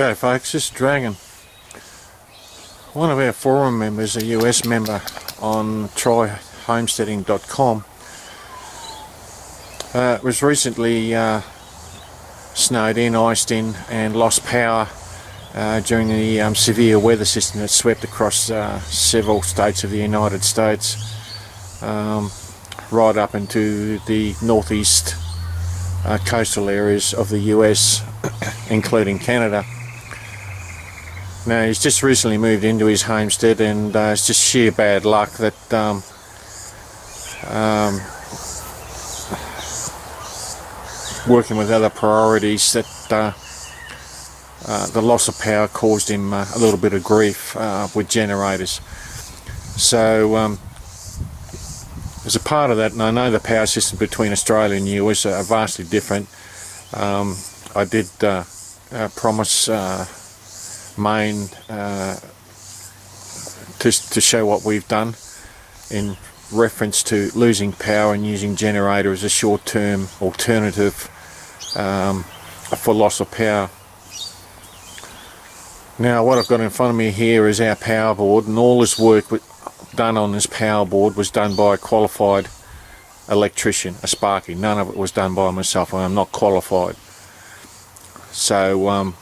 G'day folks, this is Dragon. One of our forum members, a US member on tryhomesteading.com, was recently snowed in, iced in and lost power during the severe weather system that swept across several states of the United States, right up into the northeast coastal areas of the US, including Canada. Now, he's just recently moved into his homestead, and it's just sheer bad luck that working with other priorities, that the loss of power caused him a little bit of grief with generators. So as a part of that, and I know the power system between Australia and the US are vastly different, I did promise Maine to show what we've done in reference to losing power and using generator as a short-term alternative for loss of power. Now, what I've got in front of me here is our power board, and all this work done on this power board was done by a qualified electrician, a sparky. None of it was done by myself. I am not qualified. So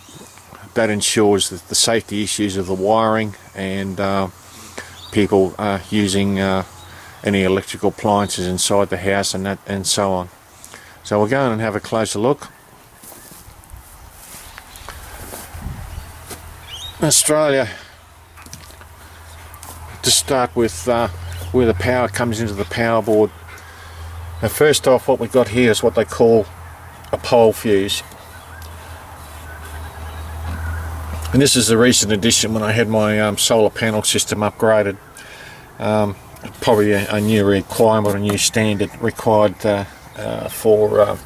that ensures that the safety issues of the wiring and people using any electrical appliances inside the house and so on. So we'll go in and have a closer look. Australia, to start with, where the power comes into the power board. Now, first off, what we've got here is what they call a pole fuse. And this is a recent addition when I had my solar panel system upgraded. Probably a new requirement, a new standard required for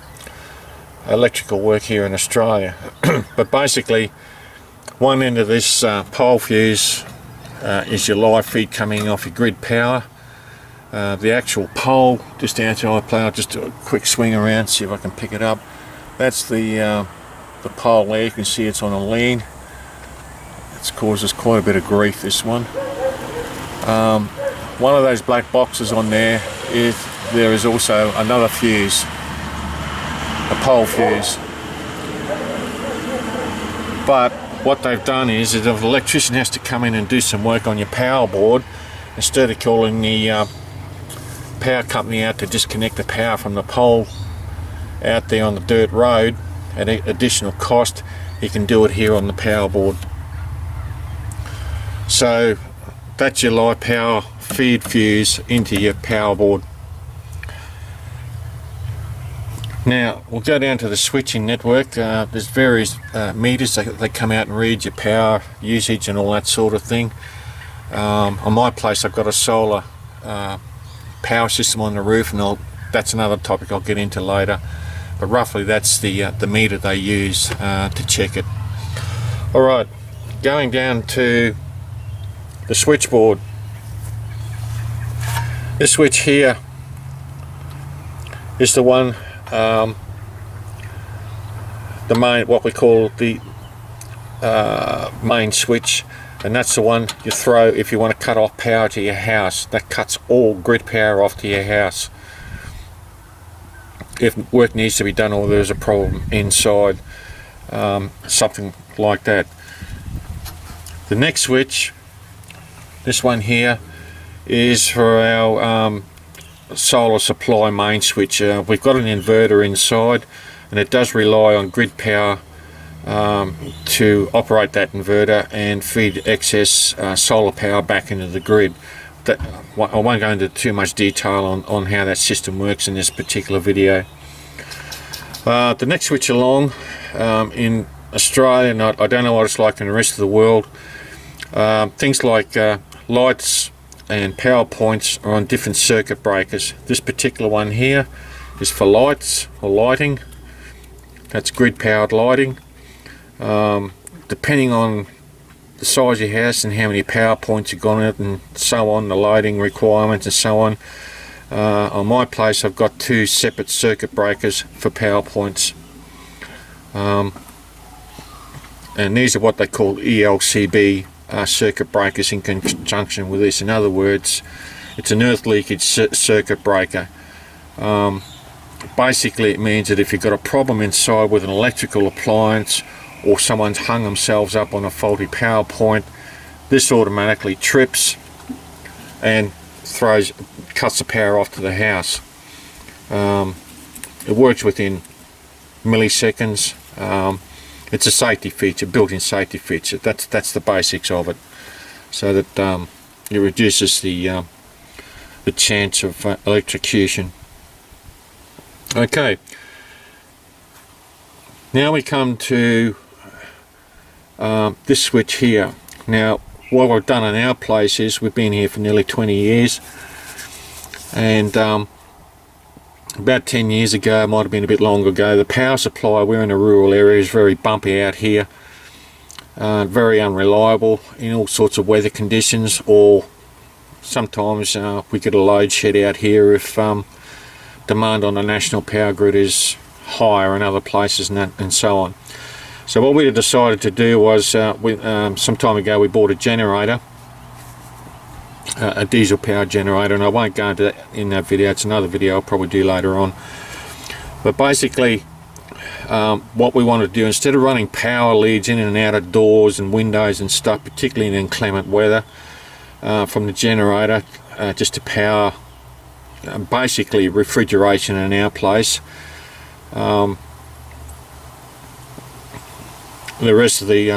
electrical work here in Australia. But basically, one end of this pole fuse is your live feed coming off your grid power. The actual pole, just outside play, I'll just do a quick swing around, see if I can pick it up. That's the pole there. You can see it's on a lean. It's caused us quite a bit of grief, this one. One of those black boxes on there is also another fuse, a pole fuse. But what they've done is that if an electrician has to come in and do some work on your power board, instead of calling the power company out to disconnect the power from the pole out there on the dirt road at additional cost, he can do it here on the power board. So that's your live power feed fuse into your power board. Now we'll go down to the switching network. There's various meters. They come out and read your power usage and all that sort of thing. On my place, I've got a solar power system on the roof, and that's another topic I'll get into later. But roughly, that's the meter they use to check it. All right, going down to the switchboard. This switch here is the one, the main, what we call the main switch, and that's the one you throw if you want to cut off power to your house. That cuts all grid power off to your house if work needs to be done or there's a problem inside, something like that. The next switch, this one here, is for our solar supply main switch. We've got an inverter inside, and it does rely on grid power to operate that inverter and feed excess solar power back into the grid. I won't go into too much detail on how that system works in this particular video. The next switch along in Australia, and I don't know what it's like in the rest of the world, things like lights and power points are on different circuit breakers. This particular one here is for lights or lighting. That's grid powered lighting. Depending on the size of your house and how many power points you've got on it and so on, the loading requirements and so on. On my place, I've got two separate circuit breakers for power points. and these are what they call ELCB circuit breakers in conjunction with this. In other words, it's an earth leakage circuit breaker. Basically it means that if you've got a problem inside with an electrical appliance, or someone's hung themselves up on a faulty power point, this automatically trips and cuts the power off to the house. It works within milliseconds. It's a safety feature, built-in safety feature. That's the basics of it, so that it reduces the chance of electrocution. Okay, now we come to this switch here. Now what we've done in our place is we've been here for nearly 20 years, and about 10 years ago, it might have been a bit longer ago, the power supply, we're in a rural area, is very bumpy out here, very unreliable in all sorts of weather conditions, or sometimes we get a load shed out here if demand on the national power grid is higher in other places and so on. So what we decided to do was, some time ago we bought a generator, a diesel powered generator, and I won't go into that in that video. It's another video I'll probably do later on. But basically what we want to do, instead of running power leads in and out of doors and windows and stuff, particularly in inclement weather, from the generator just to power basically refrigeration in our place, the rest of the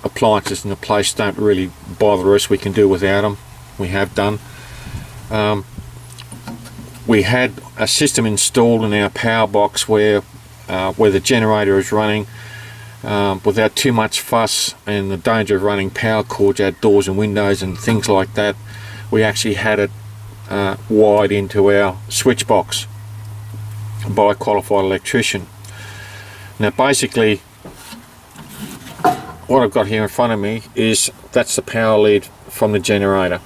appliances in the place don't really bother us. We can do without them. We have done. We had a system installed in our power box where the generator is running without too much fuss and the danger of running power cords out doors and windows and things like that. We actually had it wired into our switch box by a qualified electrician. Now basically what I've got here in front of me that's the power lead from the generator.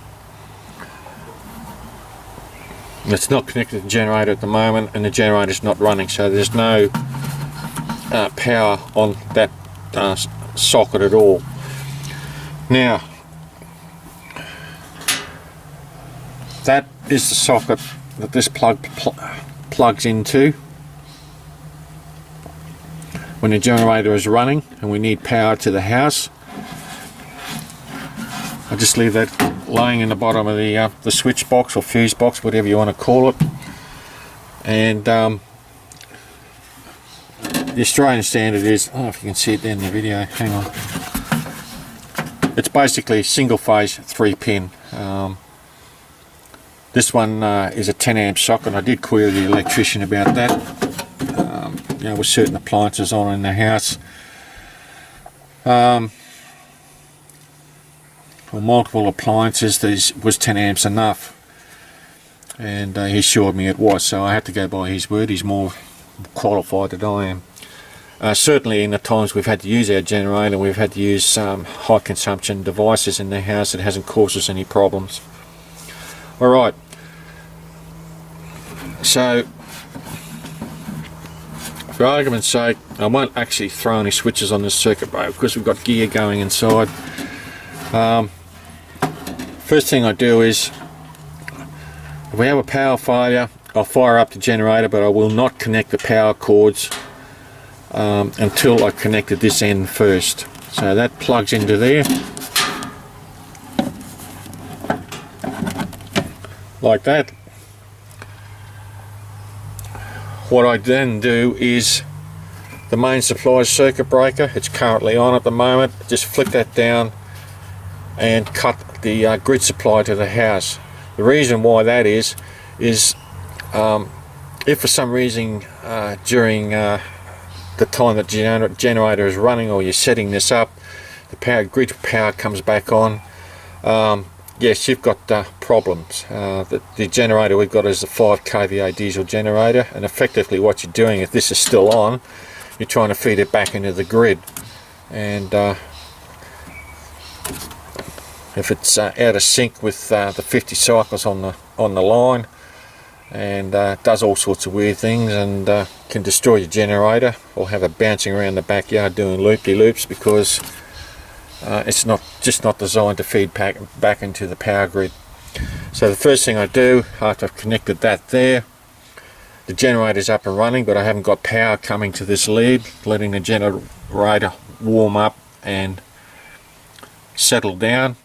It's not connected to the generator at the moment, and the generator is not running, so there's no power on that socket at all. Now that is the socket that this plugs into when the generator is running and we need power to the house. I just leave that laying in the bottom of the switch box or fuse box, whatever you want to call it. And the Australian standard is, I don't know if you can see it there in the video, hang on. It's basically single phase 3-pin. This one is a 10 amp socket. I did query the electrician about that. You know, with certain appliances on in the house. For multiple appliances, this was 10 amps enough, and he assured me it was, so I had to go by his word. He's more qualified than I am. Certainly in the times we've had to use our generator, we've had to use high consumption devices in the house. It hasn't caused us any problems. Alright, so for argument's sake, I won't actually throw any switches on this circuit breaker because we've got gear going inside. First thing I do is, if we have a power failure, I'll fire up the generator, but I will not connect the power cords until I connected this end first. So that plugs into there, like that. What I then do is, the main supply circuit breaker, it's currently on at the moment, just flick that down and cut the grid supply to the house. The reason why that is if for some reason during the time that generator is running, or you're setting this up, the grid power comes back on, yes, you've got problems. The generator we've got is a 5 kVA diesel generator, and effectively what you're doing, if this is still on, you're trying to feed it back into the grid, and if it's out of sync with the 50 cycles on the line, and does all sorts of weird things, and can destroy your generator, or have it bouncing around the backyard doing loop-de-loops because it's not designed to feed back into the power grid. So the first thing I do after I've connected that there, the generator's up and running, but I haven't got power coming to this lead, letting the generator warm up and settle down.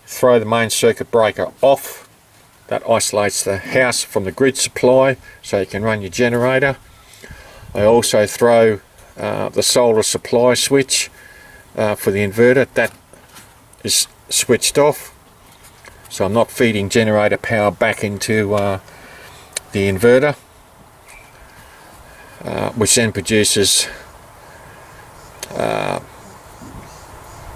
Throw the main circuit breaker off. That isolates the house from the grid supply so you can run your generator. I also throw the solar supply switch for the inverter. That is switched off, so I'm not feeding generator power back into the inverter, which then produces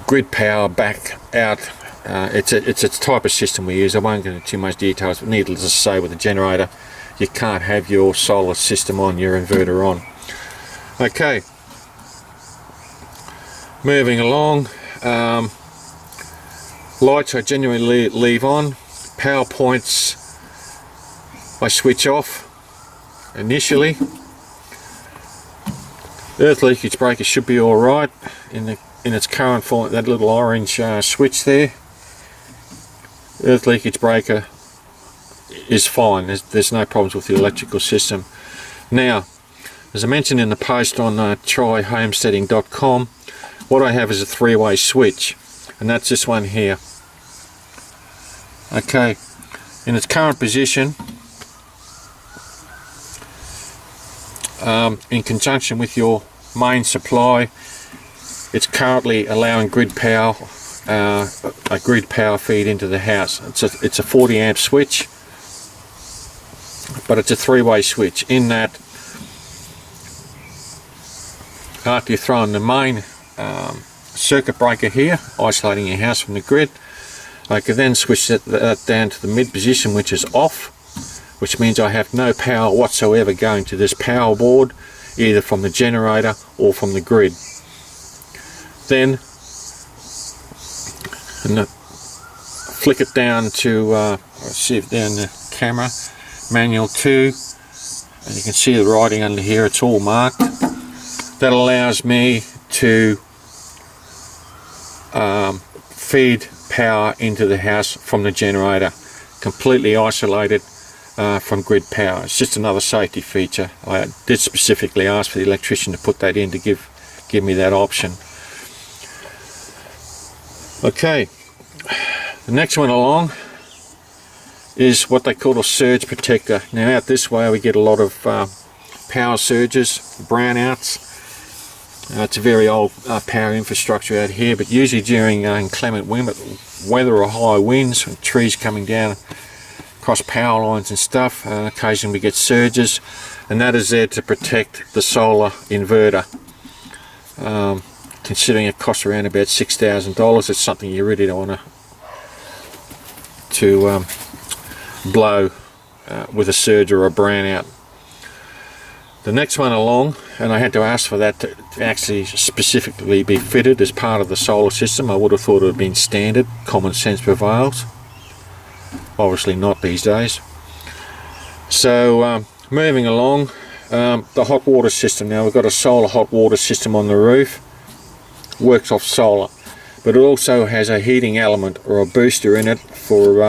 grid power back out. It's a type of system we use. I won't go into too much details, but needless to say, with the generator you can't have your solar system on, your inverter on. Okay, moving along. Lights I generally leave on. Power points I switch off initially. Earth leakage breaker should be alright in its current form. That little orange switch there, earth leakage breaker is fine. There's no problems with the electrical system. Now, as I mentioned in the post on tryhomesteading.com, what I have is a three-way switch, and that's this one here. Okay, in its current position, in conjunction with your main supply, it's currently allowing grid power, a grid power feed into the house. It's a 40 amp switch, but it's a three-way switch in that after you've thrown the main circuit breaker here, isolating your house from the grid, I can then switch that down to the mid position, which is off, which means I have no power whatsoever going to this power board, either from the generator or from the grid. Then flick it down to, let's see if down the camera, manual 2, and you can see the writing under here, it's all marked. That allows me to feed power into the house from the generator, completely isolated from grid power. It's just another safety feature. I did specifically ask for the electrician to put that in to give me that option. Okay, the next one along is what they call a surge protector. Now out this way we get a lot of power surges, brownouts. It's a very old power infrastructure out here, but usually during inclement weather or high winds, and trees coming down across power lines and stuff, occasionally we get surges, and that is there to protect the solar inverter. Considering it costs around about $6,000, it's something you really don't want to blow with a surge or a brownout. The next one along, and I had to ask for that to actually specifically be fitted as part of the solar system. I would have thought it would have been standard, common sense prevails. Obviously not these days. So moving along, the hot water system. Now we've got a solar hot water system on the roof, works off solar, but it also has a heating element or a booster in it for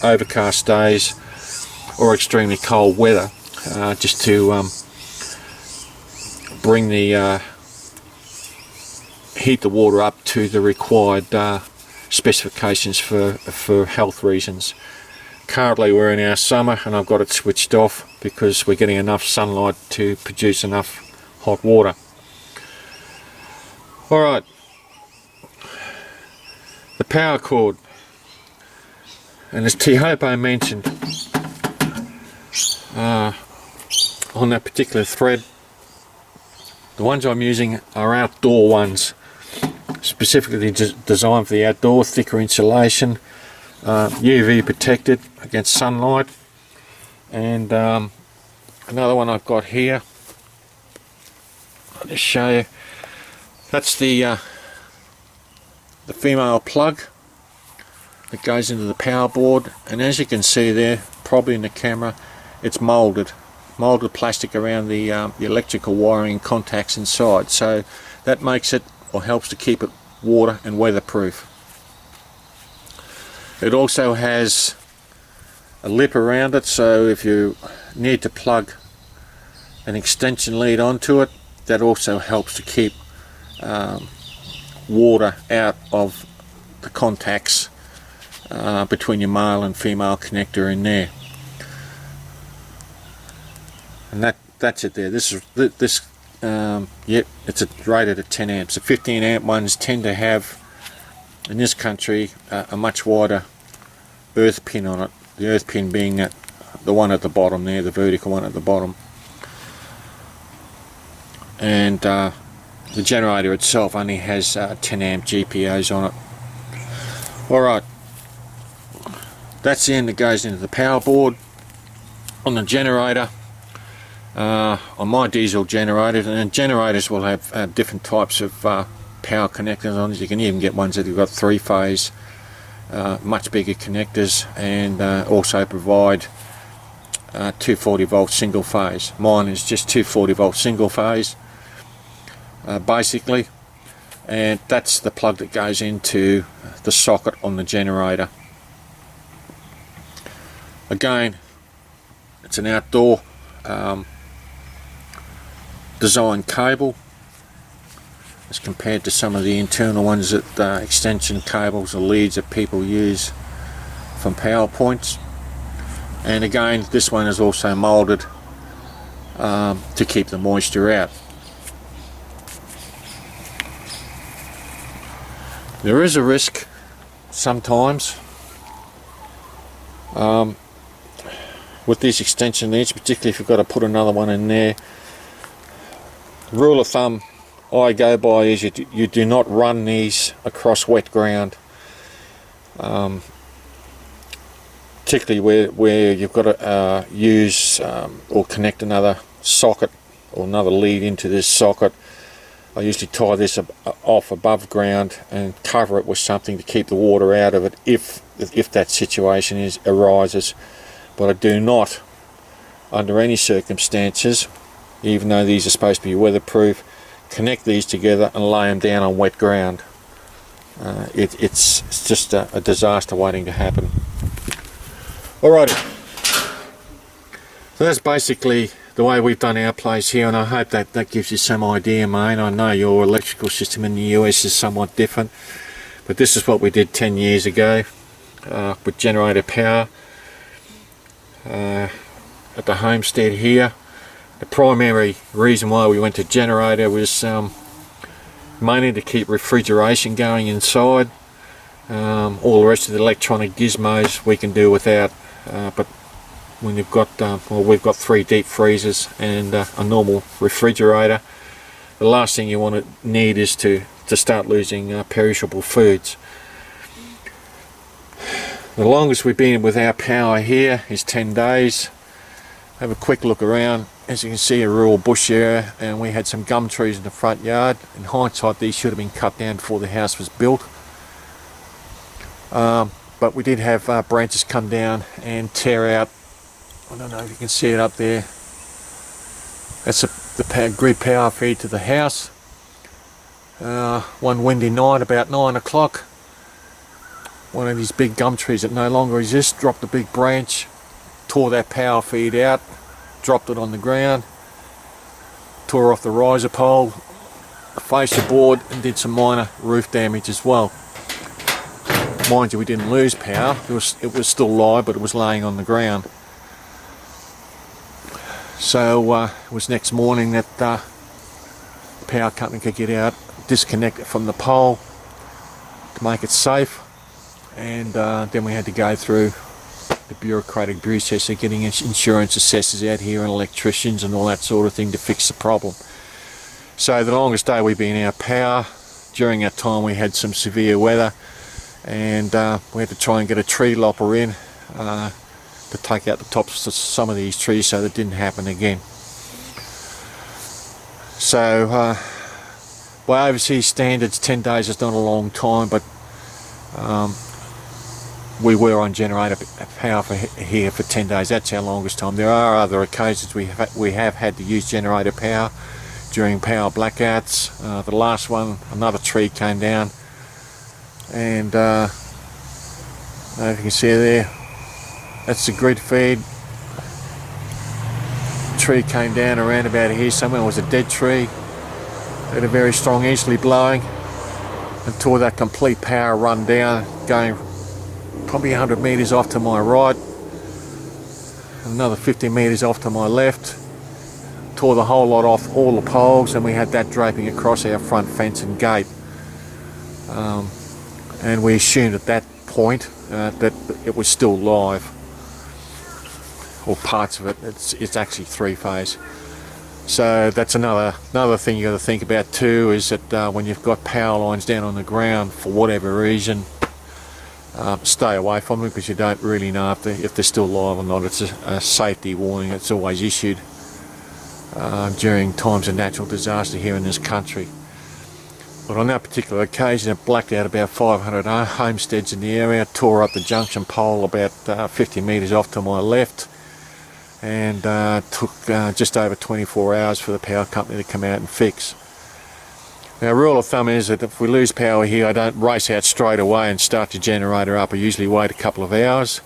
overcast days or extremely cold weather, just to bring the heat the water up to the required specifications for health reasons. Currently we're in our summer and I've got it switched off because we're getting enough sunlight to produce enough hot water. Alright, the power cord, and as Tihopo mentioned on that particular thread, the ones I'm using are outdoor ones, specifically designed for the outdoor, thicker insulation, UV protected against sunlight. And another one I've got here, I'll just show you. That's the female plug that goes into the power board, and as you can see there, probably in the camera, it's molded plastic around the electrical wiring contacts inside, so that makes it, or helps to keep it water and weatherproof. It also has a lip around it, so if you need to plug an extension lead onto it, that also helps to keep water out of the contacts between your male and female connector in there. And that's it there. Yep, it's rated at 10 amps. The 15 amp ones tend to have, in this country, a much wider earth pin on it. The earth pin being the one at the bottom there, the vertical one at the bottom. And the generator itself only has 10 amp GPOs on it. Alright, that's the end that goes into the power board. On the generator, on my diesel generator, and generators will have different types of power connectors on it. You can even get ones that have got 3-phase, much bigger connectors, and also provide 240 volt single phase. Mine is just 240 volt single phase, basically, and that's the plug that goes into the socket on the generator. Again, it's an outdoor design cable as compared to some of the internal ones that extension cables or leads that people use from PowerPoints. And again, this one is also molded to keep the moisture out. There is a risk sometimes with these extension leads, particularly if you've got to put another one in there. The rule of thumb I go by is you do not run these across wet ground, particularly where you've got to use or connect another socket or another lead into this socket. I usually tie this off above ground and cover it with something to keep the water out of it if that situation arises. But I do not, under any circumstances, even though these are supposed to be weatherproof, connect these together and lay them down on wet ground. It's just a disaster waiting to happen. Alrighty, so that's basically the way we've done our place here, and I hope that gives you some idea, mate. I know your electrical system in the US is somewhat different, but this is what we did 10 years ago with generator power at the homestead here. The primary reason why we went to generator was mainly to keep refrigeration going inside. All the rest of the electronic gizmos we can do without, but when you've got well, we've got 3 deep freezers and a normal refrigerator, the last thing you want to need is to start losing perishable foods. The longest we've been without power here is 10 days. Have a quick look around. As you can see, a rural bush area, and we had some gum trees in the front yard. In hindsight, these should have been cut down before the house was built. But we did have branches come down and tear out. I don't know if you can see it up there. That's the grid power feed to the house. One windy night about 9 o'clock, one of these big gum trees that no longer exists dropped a big branch, tore that power feed out, dropped it on the ground, tore off the riser pole, the fascia board, and did some minor roof damage as well. Mind you, we didn't lose power. It was still live, but it was laying on the ground. So it was next morning that the power company could get out, disconnect it from the pole to make it safe, and then we had to go through the bureaucratic process of getting insurance assessors out here and electricians and all that sort of thing to fix the problem. So the longest day we've been out power. During that time we had some severe weather, and we had to try and get a tree lopper in to take out the tops of some of these trees so that didn't happen again. So by overseas standards, 10 days is not a long time, but we were on generator power here for 10 days. That's our longest time. There are other occasions we have had to use generator power during power blackouts. The last one, another tree came down and I don't know if you can see there, that's the grid feed. Tree came down around about here somewhere. It was a dead tree. Had a very strong easterly blowing and tore that complete power run down, going probably 100 metres off to my right, another 50 metres off to my left. Tore the whole lot off, all the poles, and we had that draping across our front fence and gate. And we assumed at that point that it was still live, or parts of it. It's actually three-phase. So that's another thing you got to think about too, is that when you've got power lines down on the ground for whatever reason, stay away from them, because you don't really know if they're still live or not. It's a safety warning that's always issued during times of natural disaster here in this country. But on that particular occasion, it blacked out about 500 homesteads in the area, tore up the junction pole about 50 metres off to my left, and took just over 24 hours for the power company to come out and fix. Now, rule of thumb is that if we lose power here, I don't race out straight away and start the generator up. I usually wait a couple of hours,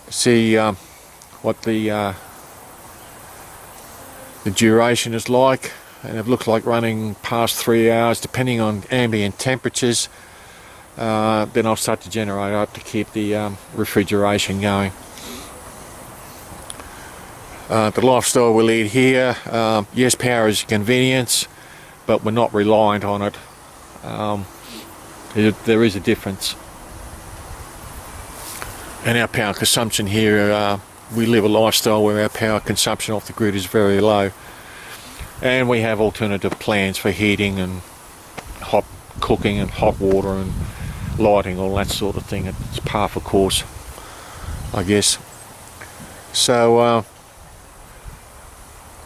see what the duration is like, and it looks like running past 3 hours depending on ambient temperatures. Then I'll start the generator up to keep the refrigeration going. The lifestyle we lead here, yes, power is a convenience, but we're not reliant on it. There is a difference. And our power consumption here, we live a lifestyle where our power consumption off the grid is very low. And we have alternative plans for heating and hot cooking and hot water and lighting, all that sort of thing. It's par for course, I guess. So,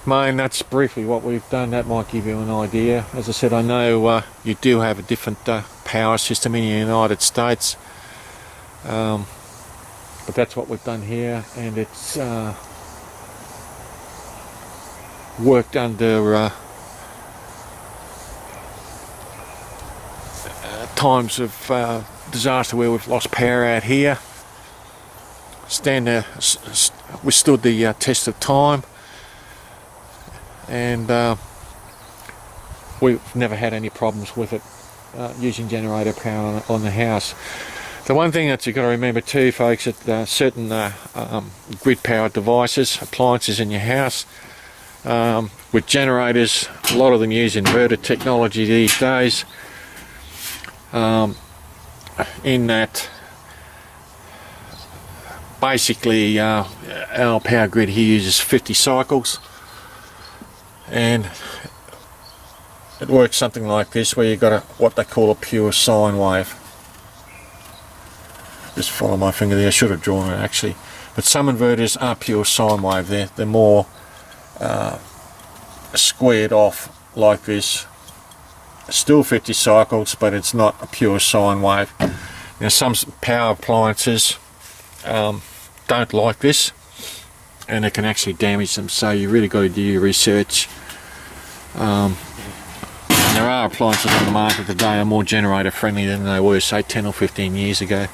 Main, that's briefly what we've done. That might give you an idea. As I said, I know you do have a different power system in the United States, but that's what we've done here, and it's worked under times of disaster where we've lost power out here. Withstood the test of time, and we've never had any problems with it using generator power on the house. The one thing that you've got to remember too, folks, that certain grid powered devices, appliances in your house, with generators, a lot of them use inverter technology these days, in that basically our power grid here uses 50 cycles, and it works something like this, where you've got what they call a pure sine wave. Just follow my finger there, I should have drawn it actually, but some inverters are pure sine wave. They're more squared off like this. Still 50 cycles, but it's not a pure sine wave. Now, some power appliances don't like this, and it can actually damage them, so you really got to do your research. And there are appliances on the market today that are more generator friendly than they were, say, 10 or 15 years ago.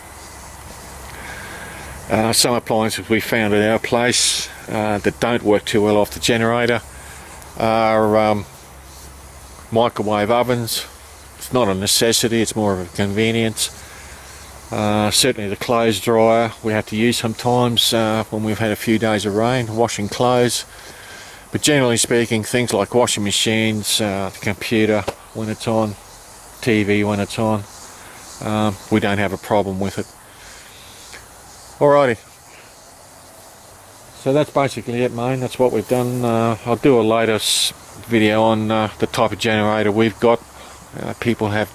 Some appliances we found at our place that don't work too well off the generator are microwave ovens. It's not a necessity, it's more of a convenience. Certainly the clothes dryer we have to use sometimes when we've had a few days of rain, washing clothes. But generally speaking, things like washing machines, the computer when it's on, TV when it's on, we don't have a problem with it. Alrighty, so that's basically it, mate. That's what we've done. I'll do a later video on the type of generator we've got. People have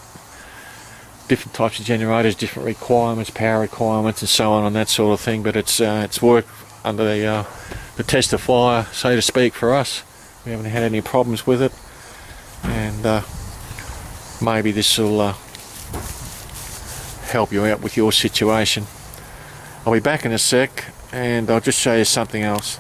different types of generators, different requirements, power requirements and so on and that sort of thing, but it's worked under the test of fire, so to speak, for us. We haven't had any problems with it, and maybe this will help you out with your situation. I'll be back in a sec, and I'll just show you something else.